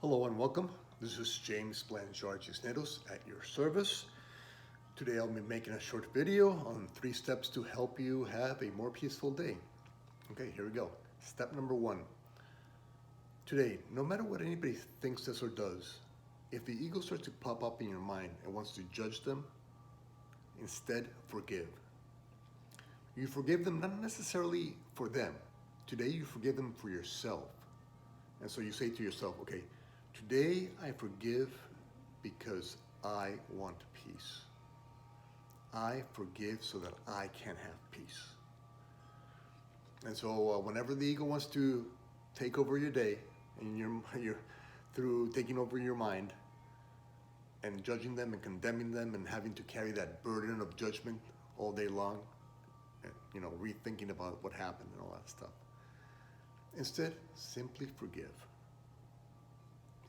Hello and welcome. This is James Blanchard Cisneros at your service. Today I'll be making a short video on 3 steps to help you have a more peaceful day. Okay, here we go. Step number 1. Today, no matter what anybody thinks, says, or does, if the ego starts to pop up in your mind and wants to judge them, instead forgive. You forgive them not necessarily for them. Today you forgive them for yourself. And so you say to yourself, okay, today I forgive because I want peace. I forgive so that I can have peace. And so whenever the ego wants to take over your day, and you're through taking over your mind and judging them and condemning them and having to carry that burden of judgment all day long, and, rethinking about what happened and all that stuff. Instead, simply forgive.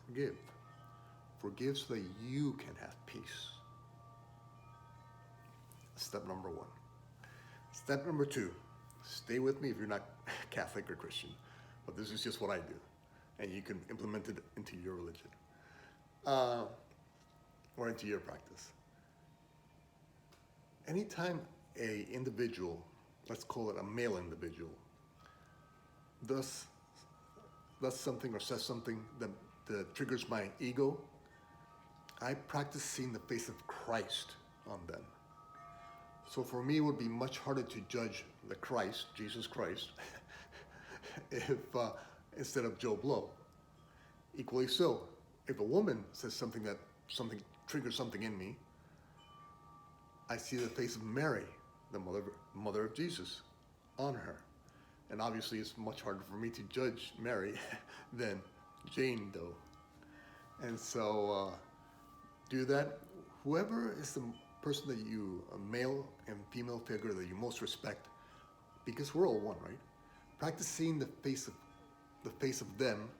Forgive. Forgive so that you can have peace. Step number 1. Step number 2. Stay with me if you're not Catholic or Christian, but this is just what I do, and you can implement it into your religion or into your practice. Anytime a individual, let's call it a male individual, does something or says something that triggers my ego, I practice seeing the face of Christ on them. So for me, it would be much harder to judge the Christ, Jesus Christ, if instead of Joe Blow. Equally so, if a woman says something triggers something in me, I see the face of Mary, the mother of Jesus, on her. And obviously it's much harder for me to judge Mary than Jane Doe. And so do that. Whoever is the person that you, a male and female figure that you most respect, because we're all one, right? Practice seeing the face of them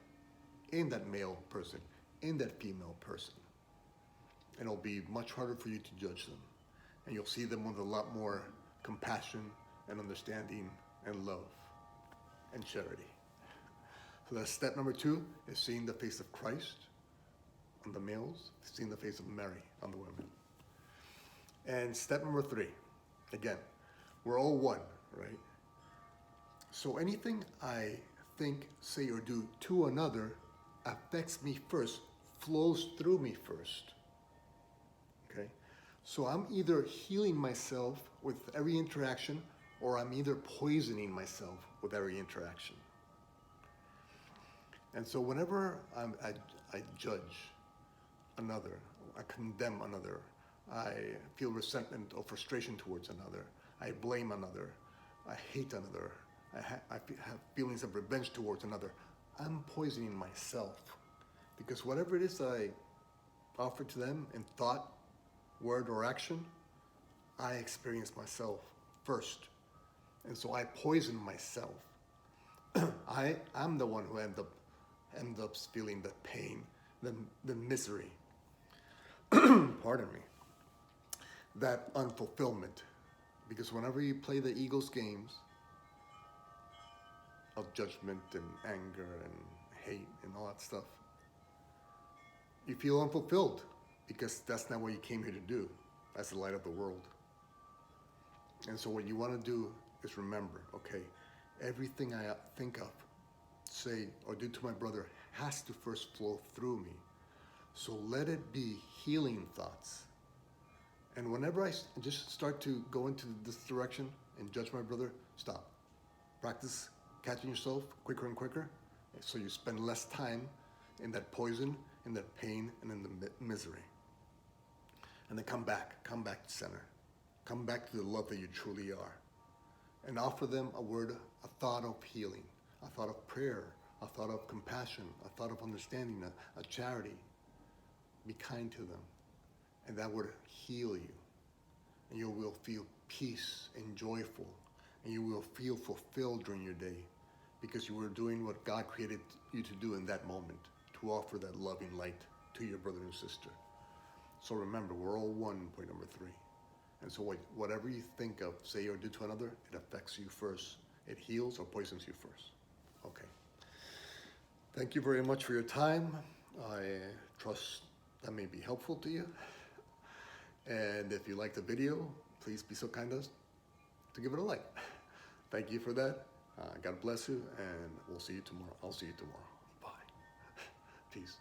in that male person, in that female person. And it'll be much harder for you to judge them. And you'll see them with a lot more compassion and understanding and love and charity. So that's step number 2, is seeing the face of Christ on the males, seeing the face of Mary on the women. And step number 3, again, we're all one, right? So anything I think, say, or do to another affects me first, flows through me first. Okay? So I'm either healing myself with every interaction, or I'm either poisoning myself with every interaction. And so whenever I judge another, I condemn another, I feel resentment or frustration towards another, I blame another, I hate another, I have feelings of revenge towards another, I'm poisoning myself. Because whatever it is I offer to them in thought, word, or action, I experience myself first. And so I poison myself. I'm the one who ends up feeling the pain, the misery, pardon me, that unfulfillment. Because whenever you play the ego's games of judgment and anger and hate and all that stuff, you feel unfulfilled because that's not what you came here to do as the light of the world. And so what you want to do is remember, okay, everything I think of, say, or do to my brother has to first flow through me. So let it be healing thoughts. And whenever I just start to go into this direction and judge my brother, stop. Practice catching yourself quicker and quicker, so you spend less time in that poison, in that pain, and in the misery. And then come back to center. Come back to the love that you truly are. And offer them a word, a thought of healing, a thought of prayer, a thought of compassion, a thought of understanding, a charity. Be kind to them. And that would heal you. And you will feel peace and joyful. And you will feel fulfilled during your day, because you were doing what God created you to do in that moment, to offer that loving light to your brother and sister. So remember, we're all one, point number 3. And so whatever you think of, say, or do to another, it affects you first. It heals or poisons you first. Okay. Thank you very much for your time. I trust that may be helpful to you. And if you like the video, please be so kind as to give it a like. Thank you for that. God bless you, and we'll see you tomorrow. I'll see you tomorrow. Bye. Peace.